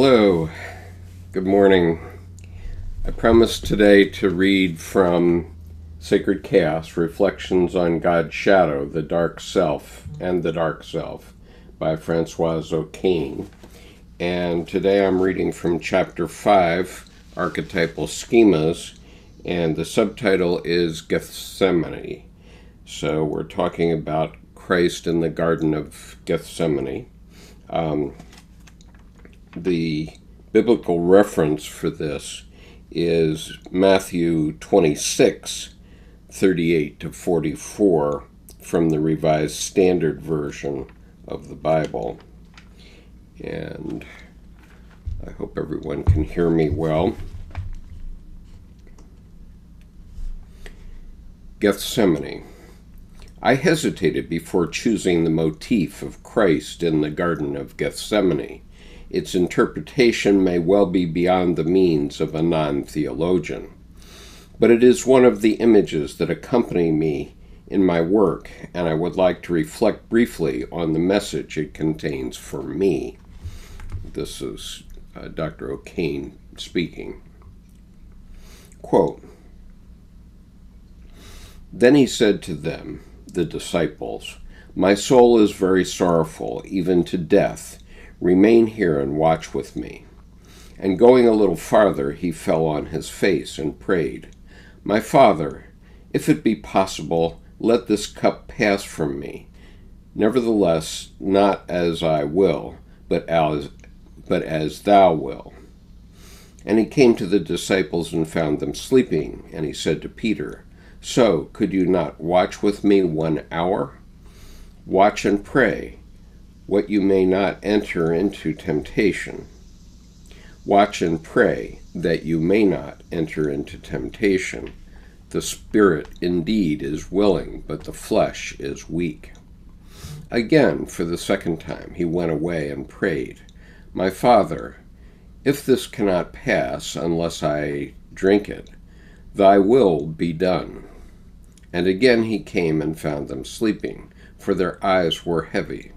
Hello, good morning. I promised today to read from Sacred Chaos, Reflections on God's Shadow, the Dark Self and the Dark Self by Françoise O'Kane. And today I'm reading from Chapter 5, Archetypal Schemas, and the subtitle is Gethsemane. So we're talking about Christ in the Garden of Gethsemane. The biblical reference for this is Matthew 26, 38 to 44 from the Revised Standard Version of the Bible. And I hope everyone can hear me well. Gethsemane. I hesitated before choosing the motif of Christ in the Garden of Gethsemane. Its interpretation may well be beyond the means of a non-theologian, but it is one of the images that accompany me in my work, and I would like to reflect briefly on the message it contains for me. This is Dr. O'Kane speaking. Quote, "Then he said to them, the disciples, 'My soul is very sorrowful, even to death. Remain here and watch with me.' And going a little farther, he fell on his face and prayed, 'My Father, if it be possible, let this cup pass from me. Nevertheless, not as I will, but as thou wilt.' And he came to the disciples and found them sleeping, and he said to Peter, 'So, could you not watch with me 1 hour? Watch and pray, what you may not enter into temptation. Watch and pray, that you may not enter into temptation. The spirit indeed is willing, but the flesh is weak.' Again, for the second time, he went away and prayed, 'My Father, if this cannot pass unless I drink it, thy will be done.' And again he came and found them sleeping, for their eyes were heavy.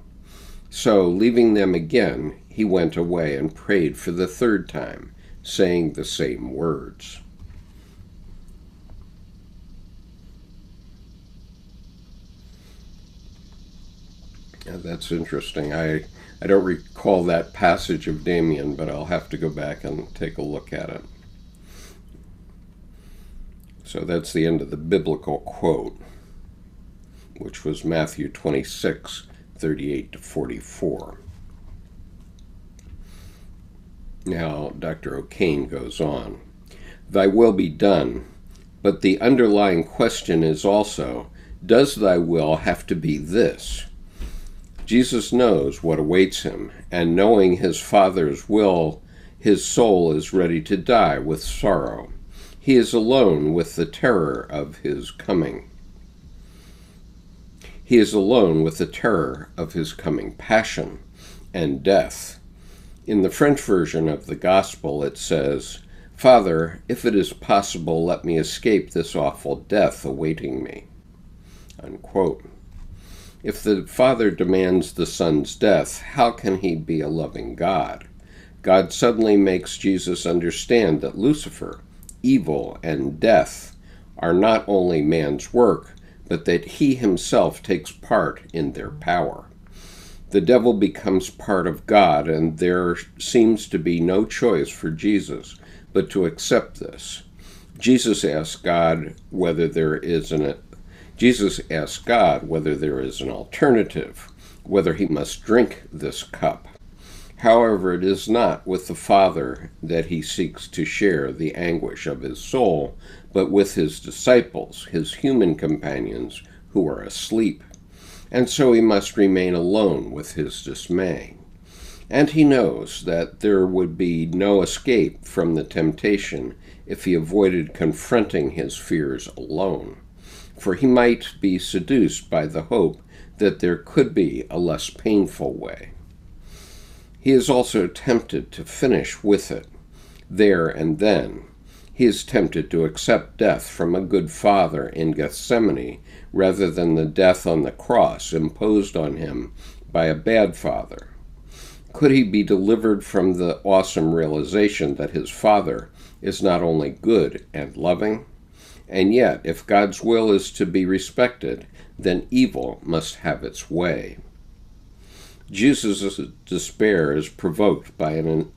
So, leaving them again, he went away and prayed for the third time, saying the same words." Now, that's interesting. I don't recall that passage of Damien, but I'll have to go back and take a look at it. So that's the end of the biblical quote, which was Matthew 26, 38 to 44. Now, Dr. O'Kane goes on, "Thy will be done, but the underlying question is also, does thy will have to be this? Jesus knows what awaits him, and knowing his Father's will, his soul is ready to die with sorrow. He is alone with the terror of his coming. He is alone with the terror of his coming passion and death. In the French version of the Gospel it says, 'Father, if it is possible, let me escape this awful death awaiting me.' Unquote. If the Father demands the Son's death, how can he be a loving God? God suddenly makes Jesus understand that Lucifer, evil, and death are not only man's work, but that he himself takes part in their power. The devil becomes part of God, and there seems to be no choice for Jesus but to accept this. Jesus asks God whether there is an alternative, whether he must drink this cup. However, it is not with the Father that he seeks to share the anguish of his soul, but with his disciples, his human companions, who are asleep. And so he must remain alone with his dismay. And he knows that there would be no escape from the temptation if he avoided confronting his fears alone, for he might be seduced by the hope that there could be a less painful way. He is also tempted to finish with it, there and then. He is tempted to accept death from a good father in Gethsemane rather than the death on the cross imposed on him by a bad father. Could he be delivered from the awesome realization that his Father is not only good and loving? And yet, if God's will is to be respected, then evil must have its way. Jesus' despair is provoked by an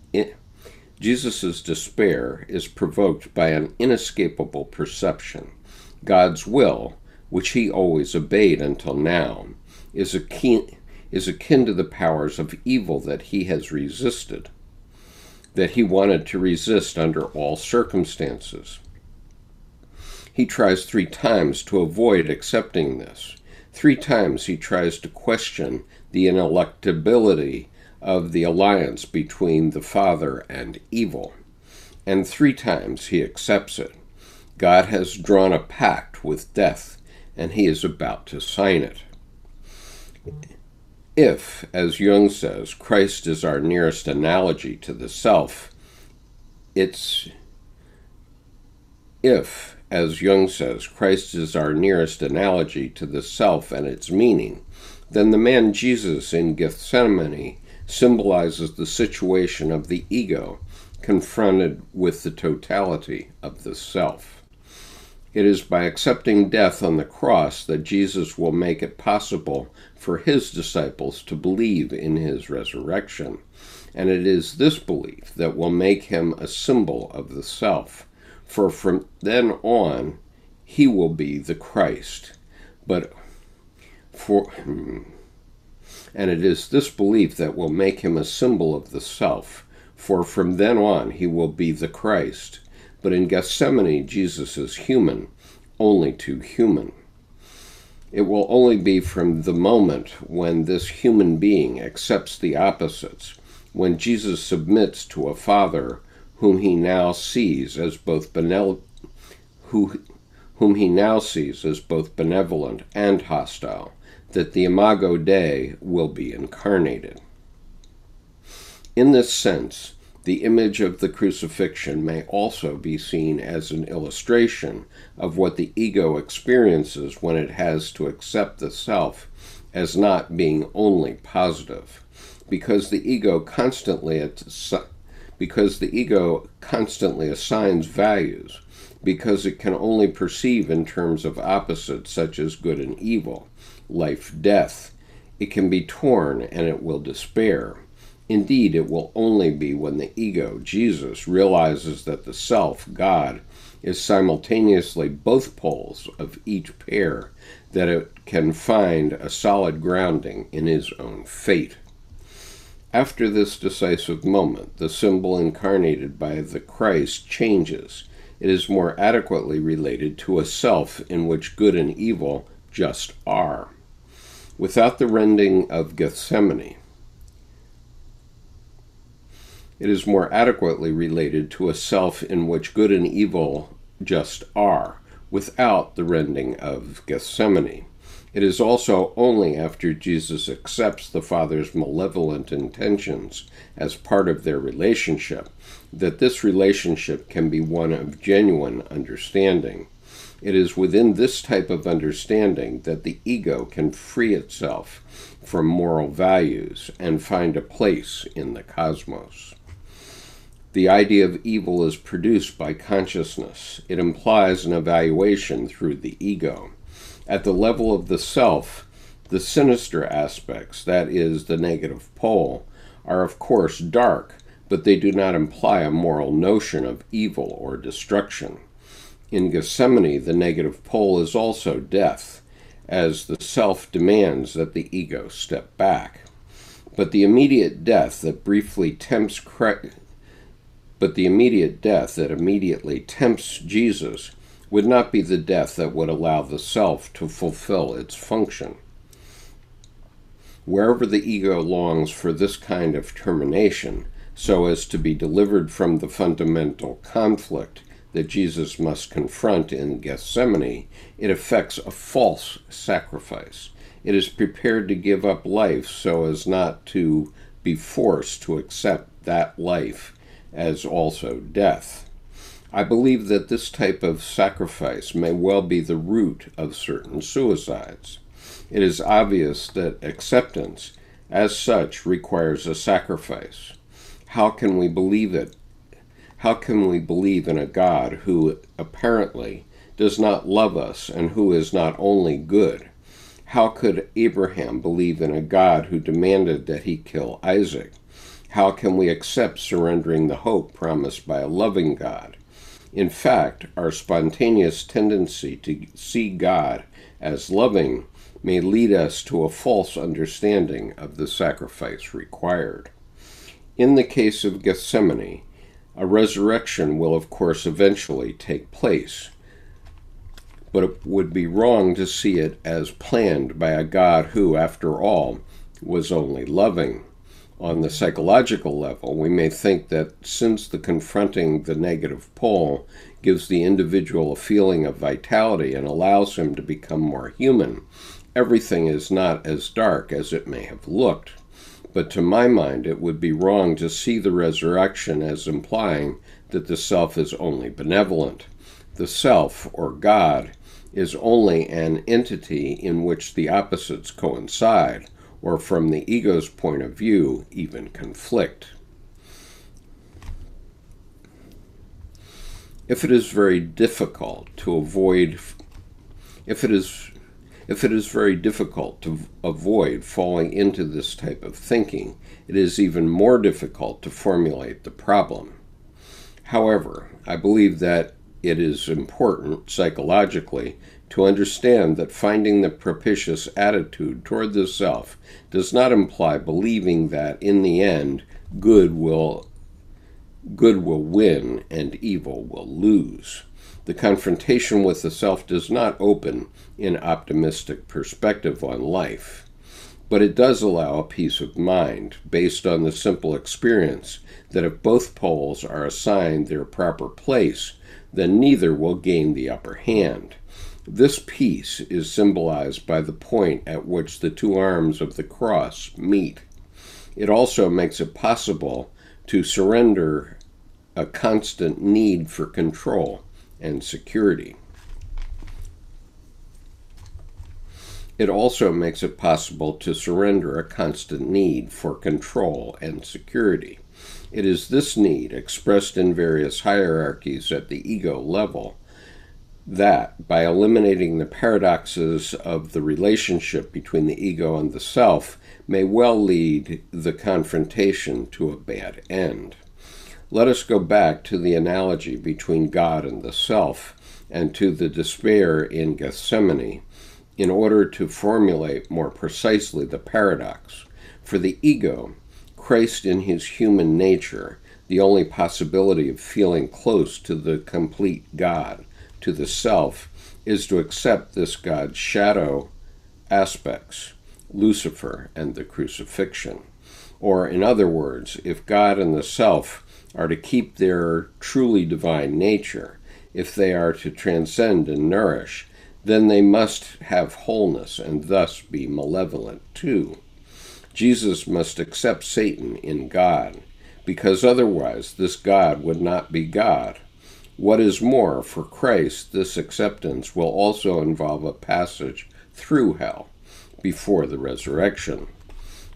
inescapable perception. God's will, which he always obeyed until now, is akin to the powers of evil that he has resisted, that he wanted to resist under all circumstances. He tries 3 times to avoid accepting this. 3 times he tries to question the ineluctability of the alliance between the Father and evil. And 3 times he accepts it. God has drawn a pact with death, and he is about to sign it. If, as Jung says, Christ is our nearest analogy to the self, as Jung says, Christ is our nearest analogy to the self and its meaning, then the man Jesus in Gethsemane symbolizes the situation of the ego confronted with the totality of the self. It is by accepting death on the cross that Jesus will make it possible for his disciples to believe in his resurrection, and it is this belief that will make him a symbol of the self. For from then on, he will be the Christ. And it is this belief that will make him a symbol of the self. For from then on, he will be the Christ. But in Gethsemane, Jesus is human, only too human. It will only be from the moment when this human being accepts the opposites, when Jesus submits to a Father whom he now sees as both benevolent and hostile, that the Imago Dei will be incarnated. In this sense, the image of the crucifixion may also be seen as an illustration of what the ego experiences when it has to accept the self as not being only positive, because the ego constantly assigns values, because it can only perceive in terms of opposites such as good and evil, life, death. It can be torn and it will despair. Indeed, it will only be when the ego, Jesus, realizes that the self, God, is simultaneously both poles of each pair, that it can find a solid grounding in his own fate. After this decisive moment, the symbol incarnated by the Christ changes. It is more adequately related to a self in which good and evil just are. Without the rending of Gethsemane, it is more adequately related to a self in which good and evil just are, without the rending of Gethsemane. It is also only after Jesus accepts the Father's malevolent intentions as part of their relationship that this relationship can be one of genuine understanding. It is within this type of understanding that the ego can free itself from moral values and find a place in the cosmos. The idea of evil is produced by consciousness. It implies an evaluation through the ego. At the level of the self, the sinister aspects, that is, the negative pole, are of course dark, but they do not imply a moral notion of evil or destruction. In Gethsemane, the negative pole is also death, as the self demands that the ego step back. But the immediate death that immediately tempts Jesus would not be the death that would allow the self to fulfill its function. Wherever the ego longs for this kind of termination, so as to be delivered from the fundamental conflict that Jesus must confront in Gethsemane, it effects a false sacrifice. It is prepared to give up life so as not to be forced to accept that life as also death. I believe that this type of sacrifice may well be the root of certain suicides. It is obvious that acceptance, as such, requires a sacrifice. How can we believe it? How can we believe in a God who apparently does not love us and who is not only good? How could Abraham believe in a God who demanded that he kill Isaac? How can we accept surrendering the hope promised by a loving God? In fact, our spontaneous tendency to see God as loving may lead us to a false understanding of the sacrifice required. In the case of Gethsemane, a resurrection will of course eventually take place, but it would be wrong to see it as planned by a God who, after all, was only loving. On the psychological level, we may think that since the confronting the negative pole gives the individual a feeling of vitality and allows him to become more human, everything is not as dark as it may have looked. But to my mind, it would be wrong to see the resurrection as implying that the self is only benevolent. The self, or God, is only an entity in which the opposites coincide, or from the ego's point of view, even conflict. If it is very difficult to avoid falling into this type of thinking, it is even more difficult to formulate the problem. However, I believe that it is important, psychologically, to understand that finding the propitious attitude toward the self does not imply believing that, in the end, good will win and evil will lose. The confrontation with the self does not open an optimistic perspective on life, but it does allow a peace of mind based on the simple experience that if both poles are assigned their proper place, then neither will gain the upper hand. This peace is symbolized by the point at which the two arms of the cross meet. It also makes it possible to surrender a constant need for control and security. It also makes it possible to surrender a constant need for control and security. It is this need, expressed in various hierarchies at the ego level, that, by eliminating the paradoxes of the relationship between the ego and the self, may well lead the confrontation to a bad end. Let us go back to the analogy between God and the self, and to the despair in Gethsemane, in order to formulate more precisely the paradox. For the ego, Christ in his human nature, the only possibility of feeling close to the complete God, to the self, is to accept this God's shadow aspects, Lucifer and the crucifixion. Or, in other words, if God and the self are to keep their truly divine nature, if they are to transcend and nourish, then they must have wholeness and thus be malevolent too. Jesus must accept Satan in God, because otherwise this God would not be God. What is more, for Christ, this acceptance will also involve a passage through hell before the resurrection.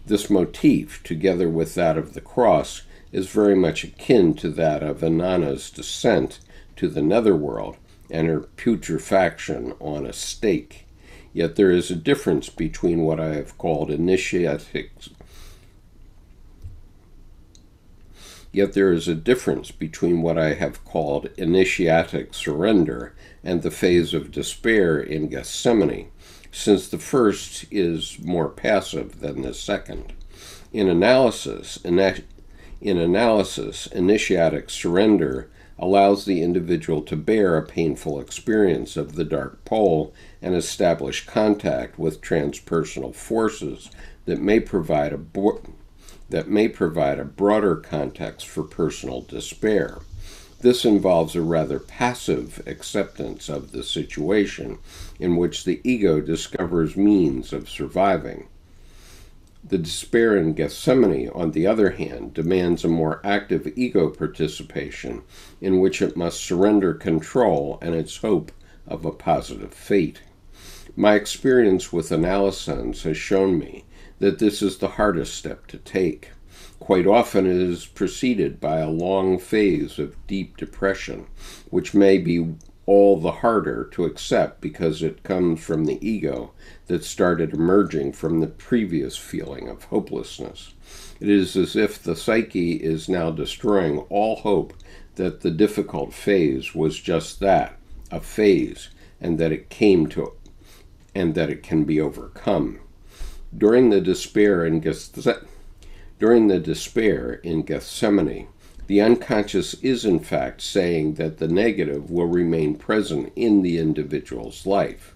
This motif, together with that of the cross, is very much akin to that of Inanna's descent to the netherworld and her putrefaction on a stake. Yet there is a difference between what I have called initiatic surrender and the phase of despair in Gethsemane, since the first is more passive than the second. In analysis, initiatic surrender allows the individual to bear a painful experience of the dark pole and establish contact with transpersonal forces that may provide a broader context for personal despair. This involves a rather passive acceptance of the situation in which the ego discovers means of surviving. The despair in Gethsemane, on the other hand, demands a more active ego participation in which it must surrender control and its hope of a positive fate. My experience with analysis has shown me that this is the hardest step to take. Quite often it is preceded by a long phase of deep depression, which may be all the harder to accept because it comes from the ego that started emerging from the previous feeling of hopelessness. It is as if the psyche is now destroying all hope that the difficult phase was just that, a phase, and that it can be overcome. During the despair in Gethsemane, the unconscious is in fact saying that the negative will remain present in the individual's life.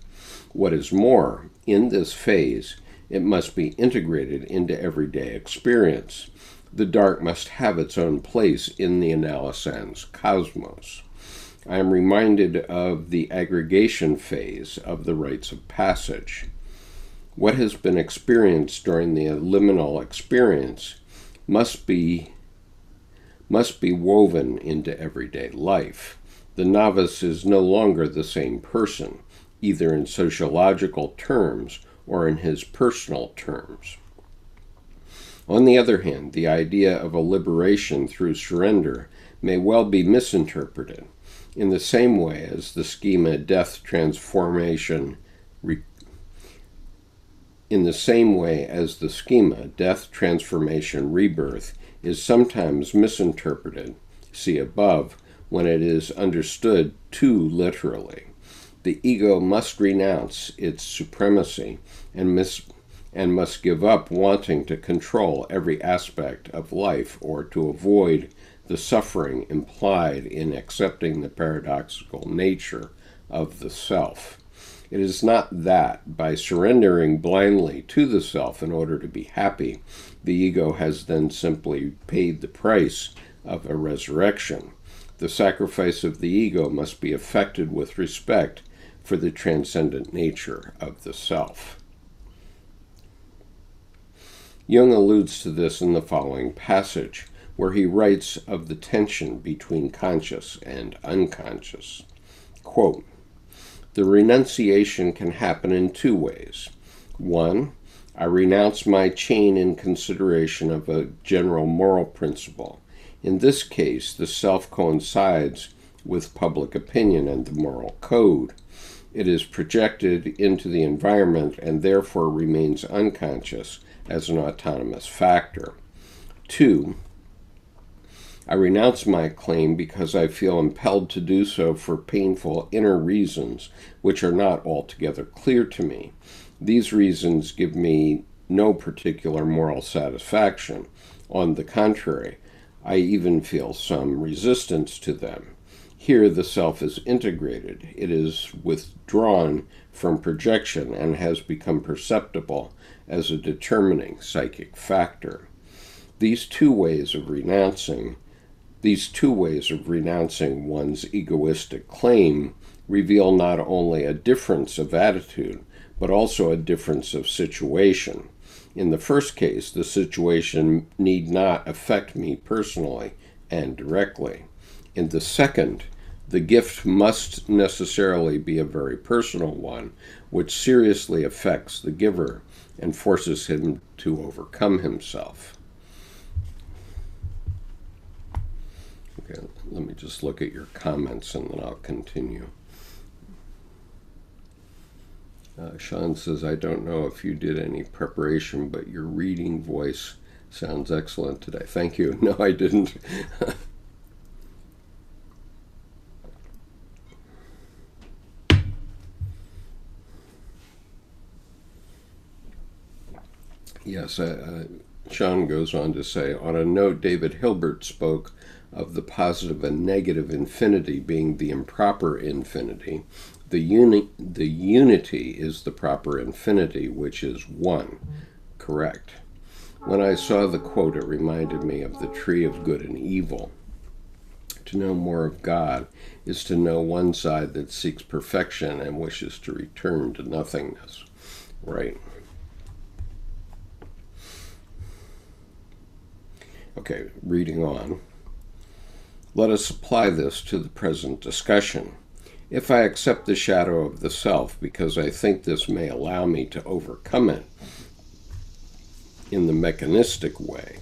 What is more, in this phase, it must be integrated into everyday experience. The dark must have its own place in the analysan's cosmos. I am reminded of the aggregation phase of the rites of passage. What has been experienced during the liminal experience must be woven into everyday life. The novice is no longer the same person, either in sociological terms or in his personal terms. On the other hand, the idea of a liberation through surrender may well be misinterpreted. In the same way as the schema death transformation rebirth is sometimes misinterpreted, see above, when it is understood too literally. The ego must renounce its supremacy and must give up wanting to control every aspect of life or to avoid the suffering implied in accepting the paradoxical nature of the self. It is not that, by surrendering blindly to the self in order to be happy, the ego has then simply paid the price of a resurrection. The sacrifice of the ego must be effected with respect for the transcendent nature of the self. Jung alludes to this in the following passage, where he writes of the tension between conscious and unconscious. Quote, "The renunciation can happen in two ways. One, I renounce my chain in consideration of a general moral principle. In this case, the self coincides with public opinion and the moral code. It is projected into the environment and therefore remains unconscious as an autonomous factor. Two, I renounce my claim because I feel impelled to do so for painful inner reasons which are not altogether clear to me. These reasons give me no particular moral satisfaction. On the contrary, I even feel some resistance to them. Here the self is integrated. It is withdrawn from projection and has become perceptible as a determining psychic factor. These two ways of renouncing one's egoistic claim reveal not only a difference of attitude, but also a difference of situation. In the first case, the situation need not affect me personally and directly. In the second, the gift must necessarily be a very personal one, which seriously affects the giver and forces him to overcome himself." Okay, let me just look at your comments and then I'll continue. Sean says, I don't know if you did any preparation, but your reading voice sounds excellent today. Thank you. No, I didn't. Yes, Sean goes on to say, on a note, David Hilbert spoke of the positive and negative infinity being the improper infinity. The unity is the proper infinity, which is one. Correct. When I saw the quote, it reminded me of the tree of good and evil. To know more of God is to know one side that seeks perfection and wishes to return to nothingness. Right. Okay, reading on. Let us apply this to the present discussion. If I accept the shadow of the self because I think this may allow me to overcome it, in the mechanistic way.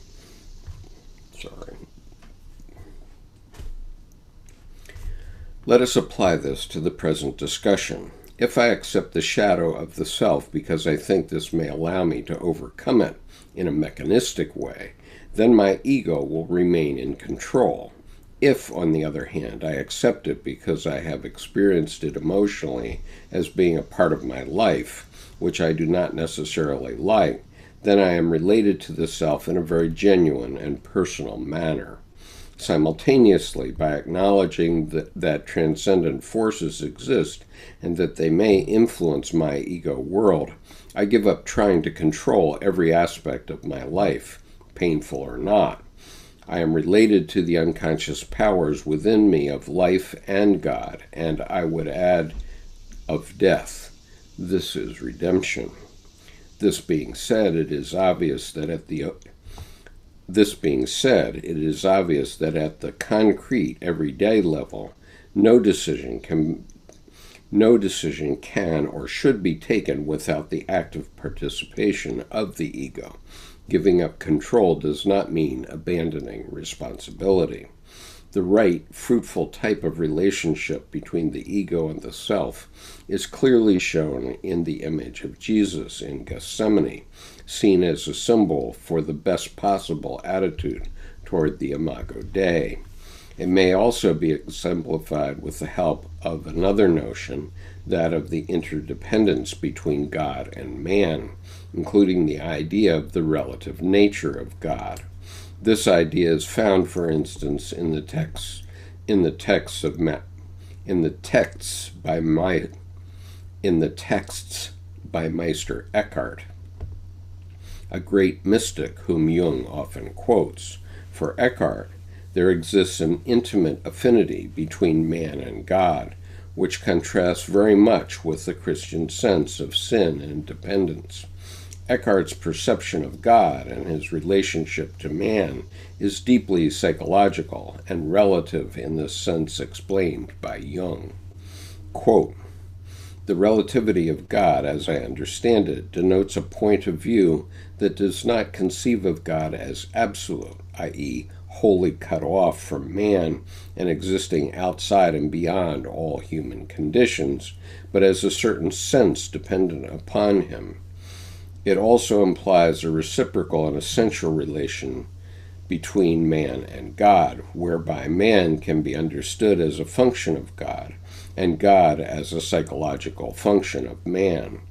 Let us apply this to the present discussion. If I accept the shadow of the self because I think this may allow me to overcome it in a mechanistic way, then my ego will remain in control. If, on the other hand, I accept it because I have experienced it emotionally as being a part of my life, which I do not necessarily like, then I am related to the self in a very genuine and personal manner. Simultaneously, by acknowledging that transcendent forces exist and that they may influence my ego world, I give up trying to control every aspect of my life, painful or not. I am related to the unconscious powers within me of life and God, and I would add, of death. This is redemption. This being said, it is obvious that at the concrete, everyday level, no decision can or should be taken without the active participation of the ego. Giving up control does not mean abandoning responsibility. The right, fruitful type of relationship between the ego and the self is clearly shown in the image of Jesus in Gethsemane, seen as a symbol for the best possible attitude toward the Imago Dei. It may also be exemplified with the help of another notion, that of the interdependence between God and man, including the idea of the relative nature of God. This idea is found, for instance, in the texts by Meister Eckhart, a great mystic whom Jung often quotes. For Eckhart, there exists an intimate affinity between man and God, which contrasts very much with the Christian sense of sin and dependence. Eckhart's perception of God and his relationship to man is deeply psychological and relative in the sense explained by Jung. Quote, "The relativity of God, as I understand it, denotes a point of view that does not conceive of God as absolute, i.e., wholly cut off from man and existing outside and beyond all human conditions, but as a certain sense dependent upon him. It also implies a reciprocal and essential relation between man and God, whereby man can be understood as a function of God, and God as a psychological function of man.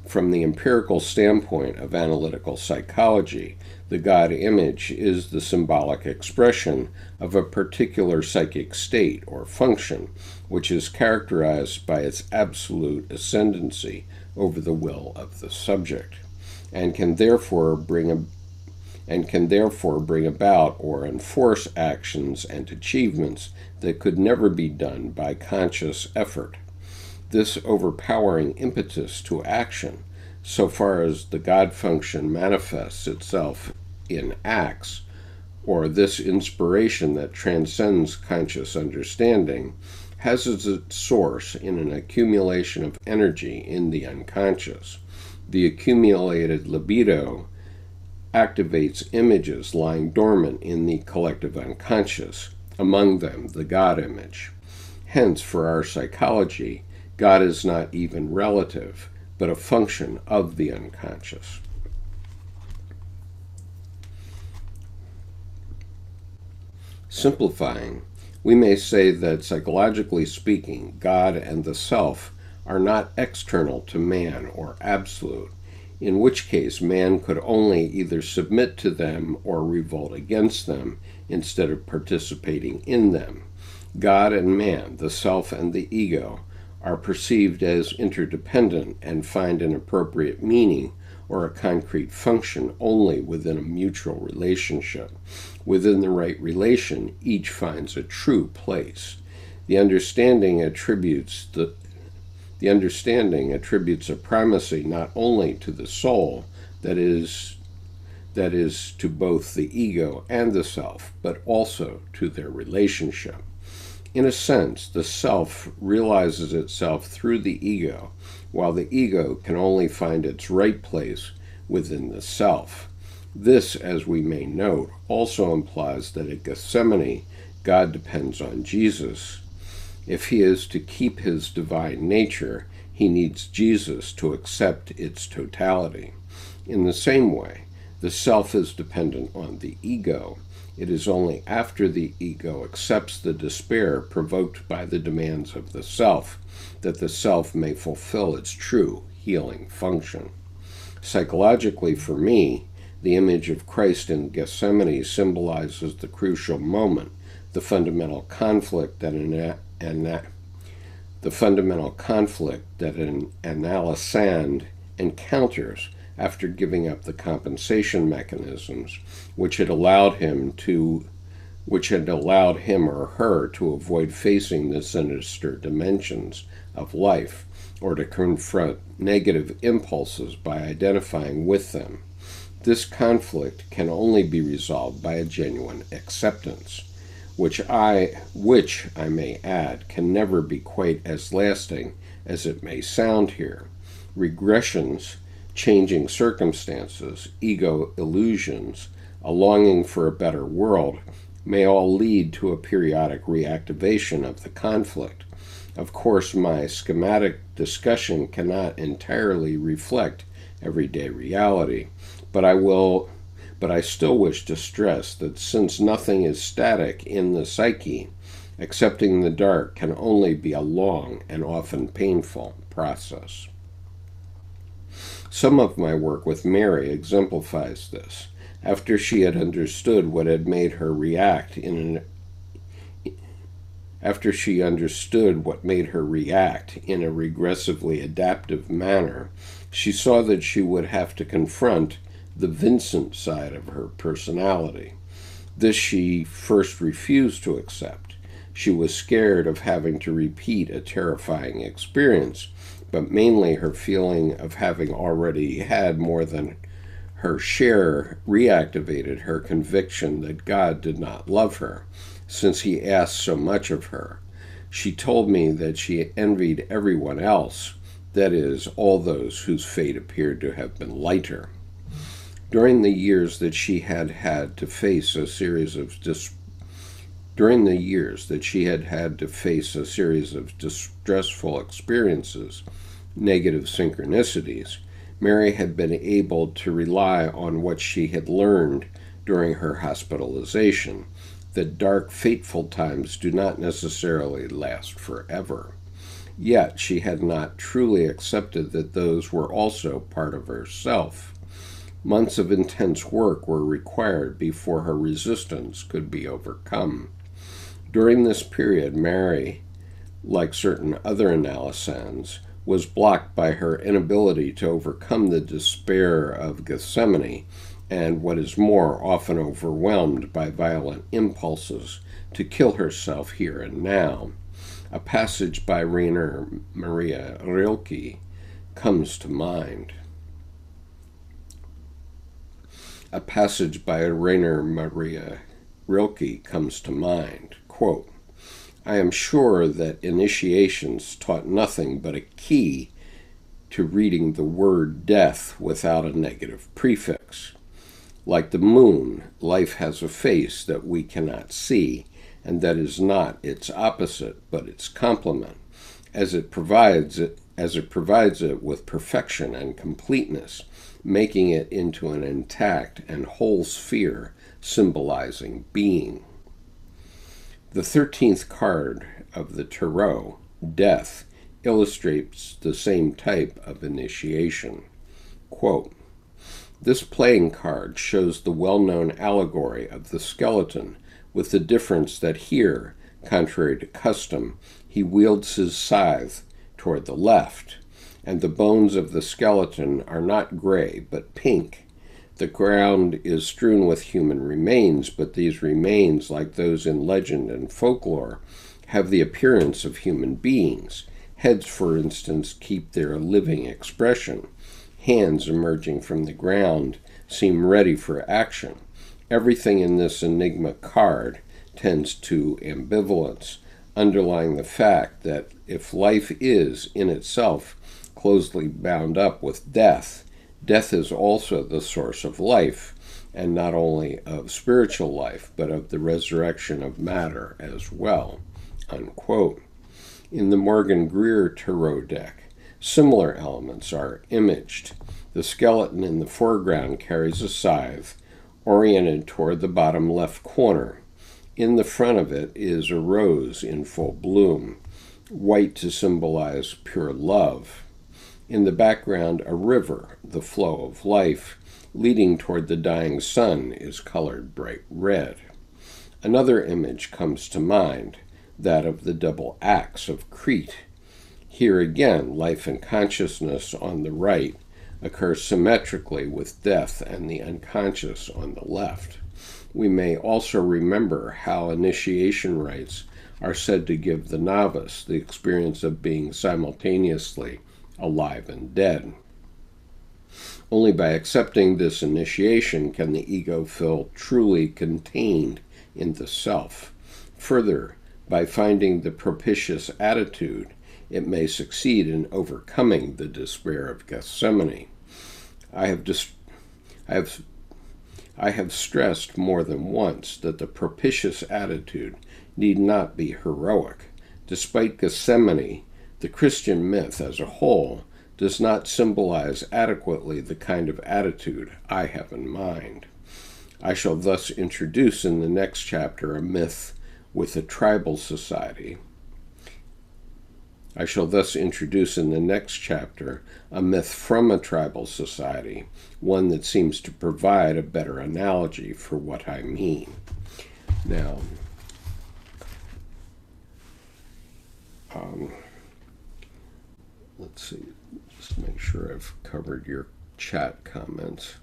From the empirical standpoint of analytical psychology, the God image is the symbolic expression of a particular psychic state or function, which is characterized by its absolute ascendancy over the will of the subject, and can therefore bring about or enforce actions and achievements that could never be done by conscious effort. This overpowering impetus to action, so far as the God function manifests itself in acts, or this inspiration that transcends conscious understanding, has its source in an accumulation of energy in the unconscious. The accumulated libido activates images lying dormant in the collective unconscious, among them the God image. Hence, for our psychology, God is not even relative, but a function of the unconscious. Simplifying, we may say that psychologically speaking, God and the self are not external to man or absolute, in which case man could only either submit to them or revolt against them instead of participating in them. God and man, the self and the ego, are perceived as interdependent and find an appropriate meaning or a concrete function only within a mutual relationship. Within the right relation, each finds a true place. The understanding attributes a primacy not only to the soul, that is to both the ego and the self, but also to their relationship. In a sense, the self realizes itself through the ego, while the ego can only find its right place within the self. This, as we may note, also implies that at Gethsemane, God depends on Jesus. If he is to keep his divine nature, he needs Jesus to accept its totality. In the same way, the self is dependent on the ego. It is only after the ego accepts the despair provoked by the demands of the self that the self may fulfill its true healing function. Psychologically, for me, the image of Christ in Gethsemane symbolizes the crucial moment, the fundamental conflict that an analysand encounters after giving up the compensation mechanisms which had allowed him or her to avoid facing the sinister dimensions of life, or to confront negative impulses by identifying with them. This conflict can only be resolved by a genuine acceptance, which I may add can never be quite as lasting as it may sound here. Regressions, changing circumstances, ego illusions, a longing for a better world may all lead to a periodic reactivation of the conflict. Of course, my schematic discussion cannot entirely reflect everyday reality, but I still wish to stress that since nothing is static in the psyche, accepting the dark can only be a long and often painful process. Some of my work with Mary exemplifies this. After she had understood what made her react in a regressively adaptive manner, she saw that she would have to confront the Vincent side of her personality. This she first refused to accept. She was scared of having to repeat a terrifying experience, but mainly her feeling of having already had more than her share reactivated her conviction that God did not love her, since he asked so much of her. She told me that she envied everyone else, that is, all those whose fate appeared to have been lighter. During the years that she had had to face a series of distressful experiences, negative synchronicities, Mary had been able to rely on what she had learned during her hospitalization, that dark, fateful times do not necessarily last forever. Yet she had not truly accepted that those were also part of herself. Months of intense work were required before her resistance could be overcome. During this period, Mary, like certain other analysands, was blocked by her inability to overcome the despair of Gethsemane, and what is more, often overwhelmed by violent impulses to kill herself here and now. A passage by Rainer Maria Rilke comes to mind. Quote, I am sure that initiations taught nothing but a key to reading the word death without a negative prefix. Like the moon, life has a face that we cannot see, and that is not its opposite, but its complement, as it provides it with perfection and completeness, making it into an intact and whole sphere, symbolizing being. The 13th card of the tarot, Death, illustrates the same type of initiation. Quote, this playing card shows the well-known allegory of the skeleton, with the difference that here, contrary to custom, he wields his scythe toward the left, and the bones of the skeleton are not gray but pink. The ground is strewn with human remains, but these remains, like those in legend and folklore, have the appearance of human beings. Heads, for instance, keep their living expression. Hands emerging from the ground seem ready for action. Everything in this enigma card tends to ambivalence, underlying the fact that if life is, in itself, closely bound up with death, Death is also the source of life, and not only of spiritual life, but of the resurrection of matter as well." Unquote. In the Morgan Greer tarot deck, similar elements are imaged. The skeleton in the foreground carries a scythe oriented toward the bottom left corner. In the front of it is a rose in full bloom, white to symbolize pure love. In the background, a river, the flow of life, leading toward the dying sun, is colored bright red. Another image comes to mind, that of the double axe of Crete. Here again, life and consciousness on the right occur symmetrically with death and the unconscious on the left. We may also remember how initiation rites are said to give the novice the experience of being simultaneously alive and dead. Only by accepting this initiation can the ego feel truly contained in the self. Further, by finding the propitious attitude, it may succeed in overcoming the despair of Gethsemane. I have stressed more than once that the propitious attitude need not be heroic. Despite Gethsemane, the Christian myth as a whole does not symbolize adequately the kind of attitude I have in mind. I shall thus introduce in the next chapter a myth with a tribal society. I shall thus introduce in the next chapter a myth from a tribal society, one that seems to provide a better analogy for what I mean. Now, let's see, just make sure I've covered your chat comments.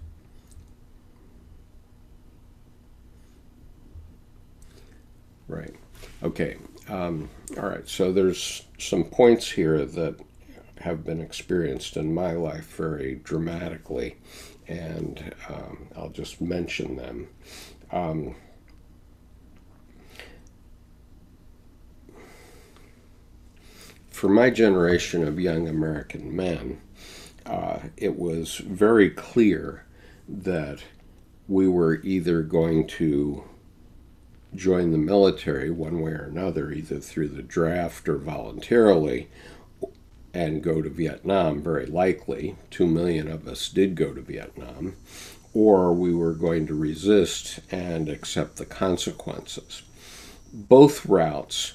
Right. Okay. All right. So there's some points here that have been experienced in my life very dramatically, and I'll just mention them. For my generation of young American men, it was very clear that we were either going to join the military one way or another, either through the draft or voluntarily, and go to Vietnam, very likely. 2 million of us did go to Vietnam, or we were going to resist and accept the consequences. Both routes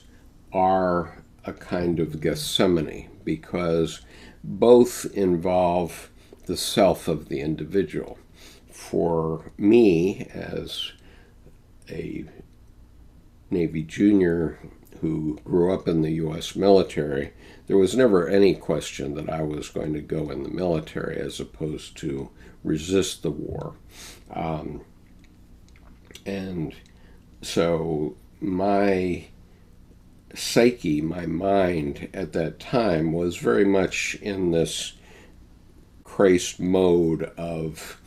are a kind of Gethsemane because both involve the self of the individual. For me, as a Navy junior who grew up in the U.S. military, there was never any question that I was going to go in the military as opposed to resist the war. And so my psyche, my mind at that time was very much in this Christ mode of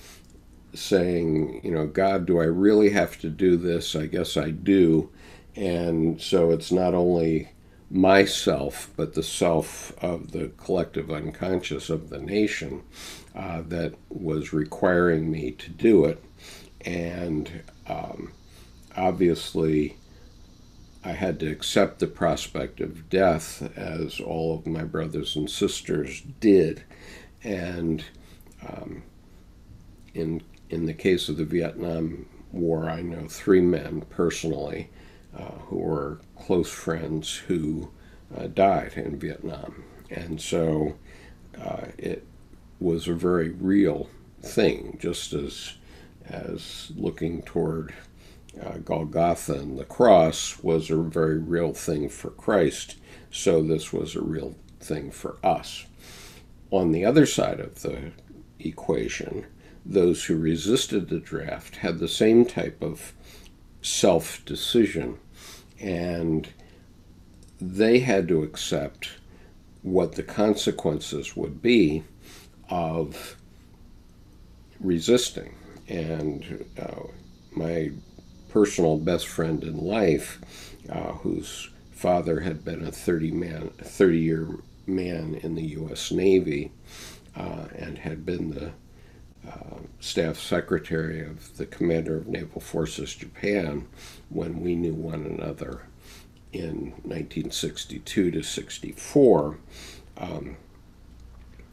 saying, you know, God, do I really have to do this? I guess I do. And so it's not only myself, but the self of the collective unconscious of the nation that was requiring me to do it. And obviously, I had to accept the prospect of death, as all of my brothers and sisters did. And in the case of the Vietnam War, I know 3 men personally who were close friends who died in Vietnam. And so it was a very real thing, just as looking toward Golgotha and the cross was a very real thing for Christ, so this was a real thing for us. On the other side of the equation, those who resisted the draft had the same type of self-decision, and they had to accept what the consequences would be of resisting. And my personal best friend in life, whose father had been a 30-year man in the U.S. Navy and had been the staff secretary of the commander of Naval Forces Japan when we knew one another in 1962 to 64.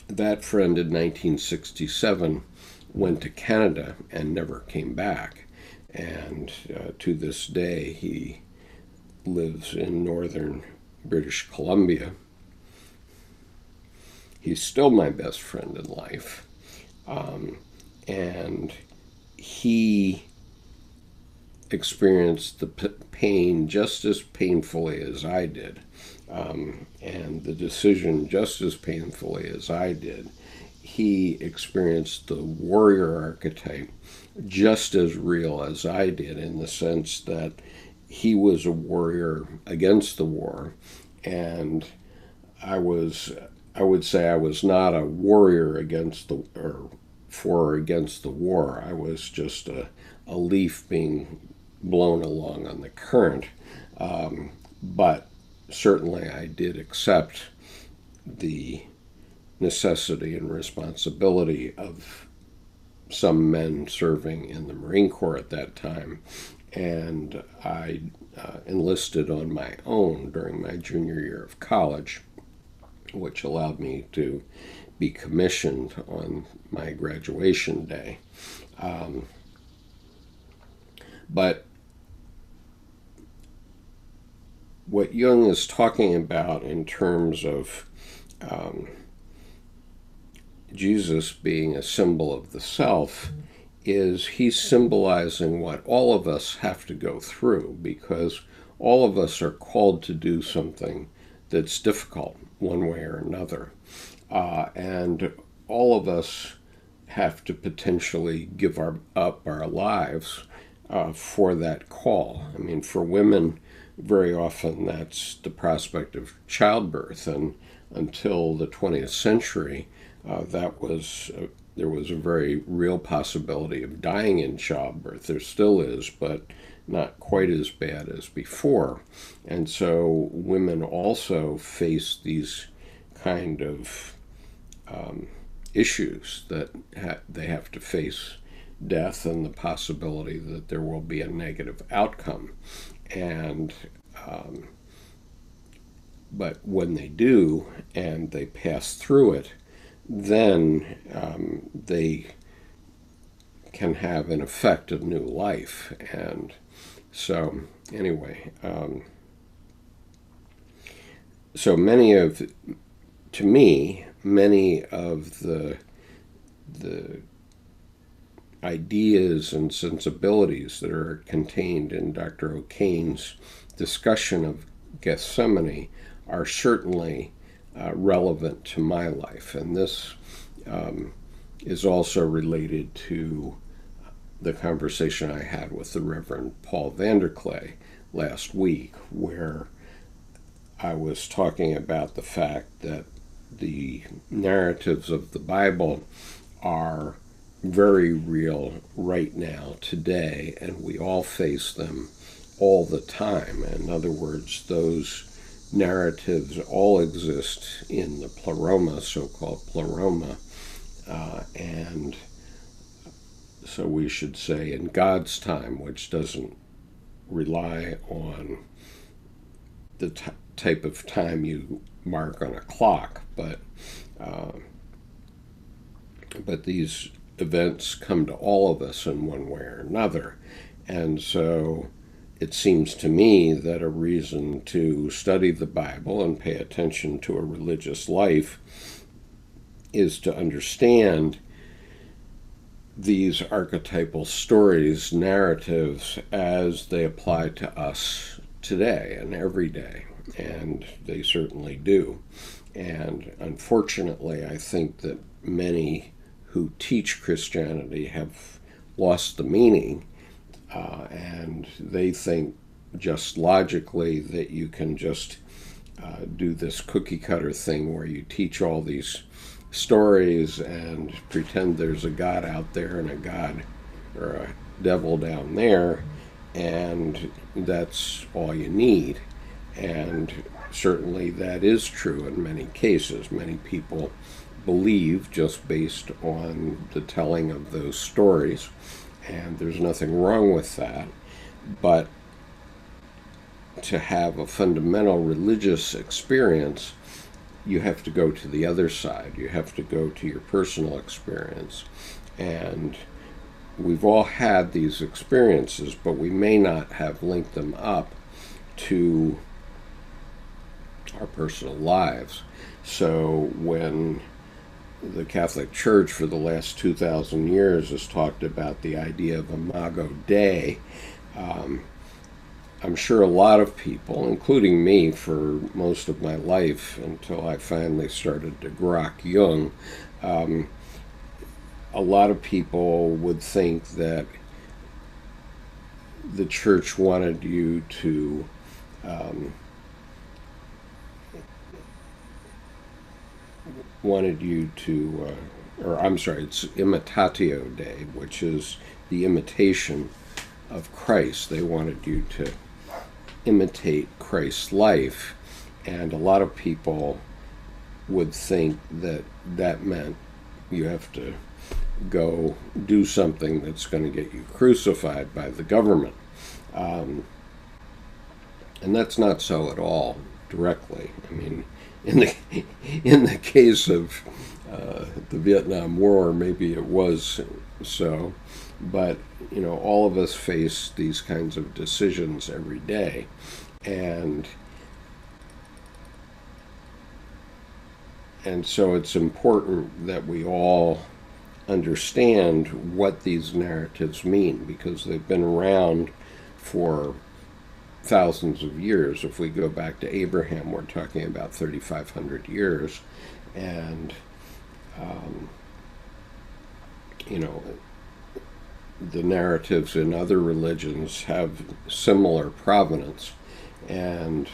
That friend in 1967 went to Canada and never came back. And to this day, he lives in northern British Columbia. He's still my best friend in life. And he experienced the pain just as painfully as I did, and the decision just as painfully as I did. He experienced the warrior archetype just as real as I did, in the sense that he was a warrior against the war, and I would say I was not a warrior against the, or for or against the war. I was just a leaf being blown along on the current. But certainly I did accept the necessity and responsibility of some men serving in the Marine Corps at that time. And I enlisted on my own during my junior year of college, which allowed me to be commissioned on my graduation day. But what Jung is talking about in terms of Jesus being a symbol of the self is he's symbolizing what all of us have to go through, because all of us are called to do something that's difficult one way or another. And all of us have to potentially give up our lives for that call. I mean, for women, very often that's the prospect of childbirth, and until the 20th century, there was a very real possibility of dying in childbirth. There still is, but not quite as bad as before. And so women also face these kind of issues that they have to face death and the possibility that there will be a negative outcome. And but when they do and they pass through it, then they can have in effect a new life. And so anyway, so many of the ideas and sensibilities that are contained in Dr. O'Kane's discussion of Gethsemane are certainly relevant to my life. And this is also related to the conversation I had with the Reverend Paul Vanderklay last week, where I was talking about the fact that the narratives of the Bible are very real right now, today, and we all face them all the time. In other words, those narratives all exist in the pleroma, so-called pleroma, and so we should say in God's time, which doesn't rely on the type of time you mark on a clock, but these events come to all of us in one way or another. And so it seems to me that a reason to study the Bible and pay attention to a religious life is to understand these archetypal stories, narratives, as they apply to us today and every day. And they certainly do. And unfortunately, I think that many who teach Christianity have lost the meaning, and they think just logically that you can just do this cookie cutter thing where you teach all these stories and pretend there's a God out there and a God or a devil down there, and that's all you need. And certainly that is true in many cases. Many people believe just based on the telling of those stories, and there's nothing wrong with that. But to have a fundamental religious experience, you have to go to the other side. You have to go to your personal experience. And we've all had these experiences, but we may not have linked them up to our personal lives. So when the Catholic Church for the last 2,000 years has talked about the idea of Imago Dei, I'm sure a lot of people, including me for most of my life until I finally started to grok Jung, a lot of people would think that the church wanted you to it's imitatio Dei, which is the imitation of Christ. They wanted you to imitate Christ's life, and a lot of people would think that that meant you have to go do something that's going to get you crucified by the government. And that's not so at all directly. I mean, in the case of the Vietnam War, maybe it was so, but all of us face these kinds of decisions every day, and so it's important that we all understand what these narratives mean, because they've been around for thousands of years. If we go back to Abraham, we're talking about 3,500 years, and the narratives in other religions have similar provenance. And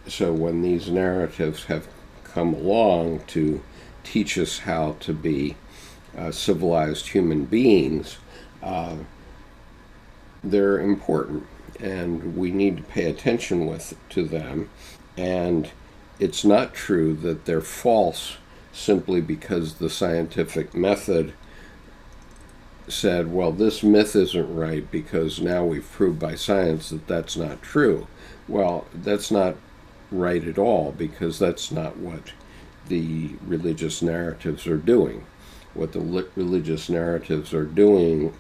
so when these narratives have come along to teach us how to be civilized human beings, they're important, and we need to pay attention to them. And it's not true that they're false simply because the scientific method said, well, this myth isn't right because now we've proved by science that that's not true. Well, that's not right at all, because that's not what the religious narratives are doing. What the religious narratives are doing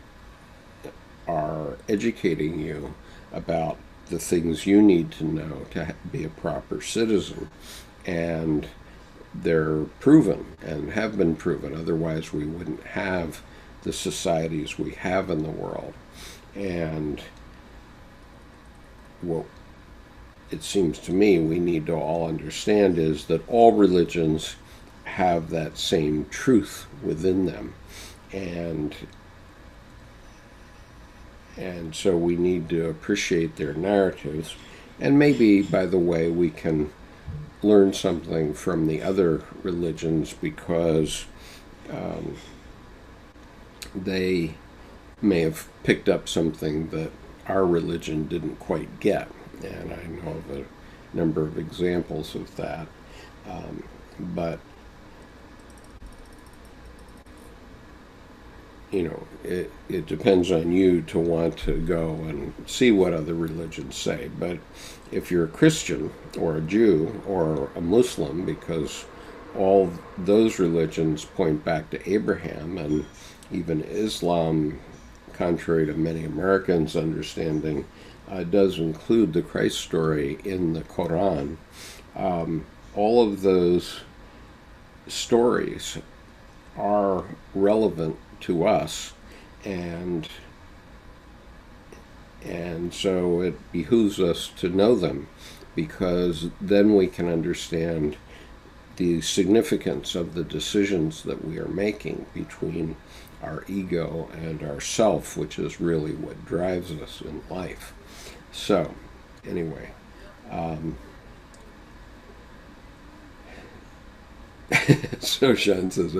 are educating you about the things you need to know to be a proper citizen. And they're proven and have been proven. Otherwise, we wouldn't have the societies we have in the world. And what it seems to me we need to all understand is that all religions have that same truth within them. And so we need to appreciate their narratives. And maybe, by the way, we can learn something from the other religions, because they may have picked up something that our religion didn't quite get. And I know of a number of examples of that. But it depends on you to want to go and see what other religions say. But if you're a Christian or a Jew or a Muslim, because all those religions point back to Abraham, and even Islam, contrary to many Americans' understanding, does include the Christ story in the Quran. All of those stories are relevant to us, and so it behooves us to know them, because then we can understand the significance of the decisions that we are making between our ego and our self, which is really what drives us in life. So, anyway, so Sean says,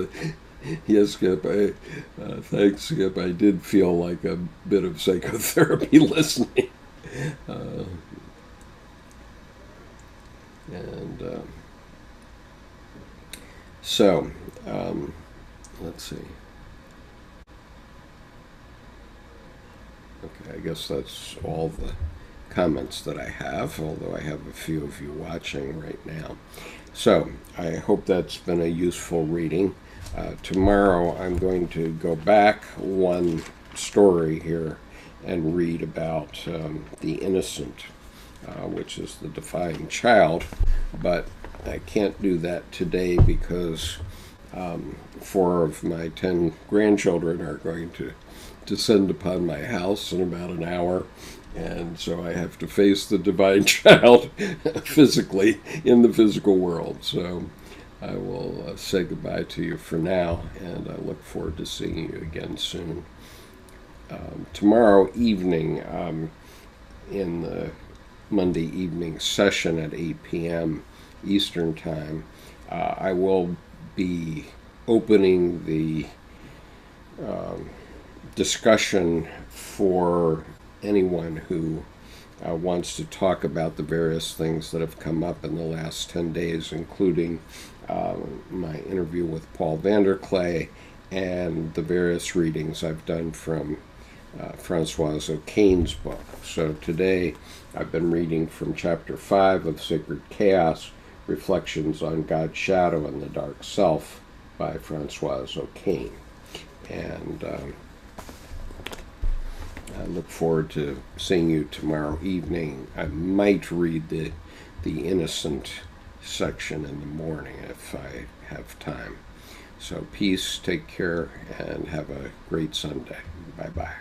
yes, Skip, thanks, Skip. I did feel like a bit of psychotherapy listening. So, let's see. Okay, I guess that's all the comments that I have, although I have a few of you watching right now. So, I hope that's been a useful reading. Tomorrow I'm going to go back one story here and read about the innocent, which is the defying child, but I can't do that today because 4 of my 10 grandchildren are going to descend upon my house in about an hour, and so I have to face the divine child physically in the physical world. So I will say goodbye to you for now, and I look forward to seeing you again soon. Tomorrow evening, in the Monday evening session at 8 p.m. Eastern Time, I will be opening the discussion for anyone who wants to talk about the various things that have come up in the last 10 days, including my interview with Paul Vanderklay and the various readings I've done from Françoise O'Kane's book. So today I've been reading from Chapter 5 of Sacred Chaos, Reflections on God's Shadow and the Dark Self by Françoise O'Kane. And I look forward to seeing you tomorrow evening. I might read the innocent section in the morning if I have time. So peace, take care, and have a great Sunday. Bye-bye.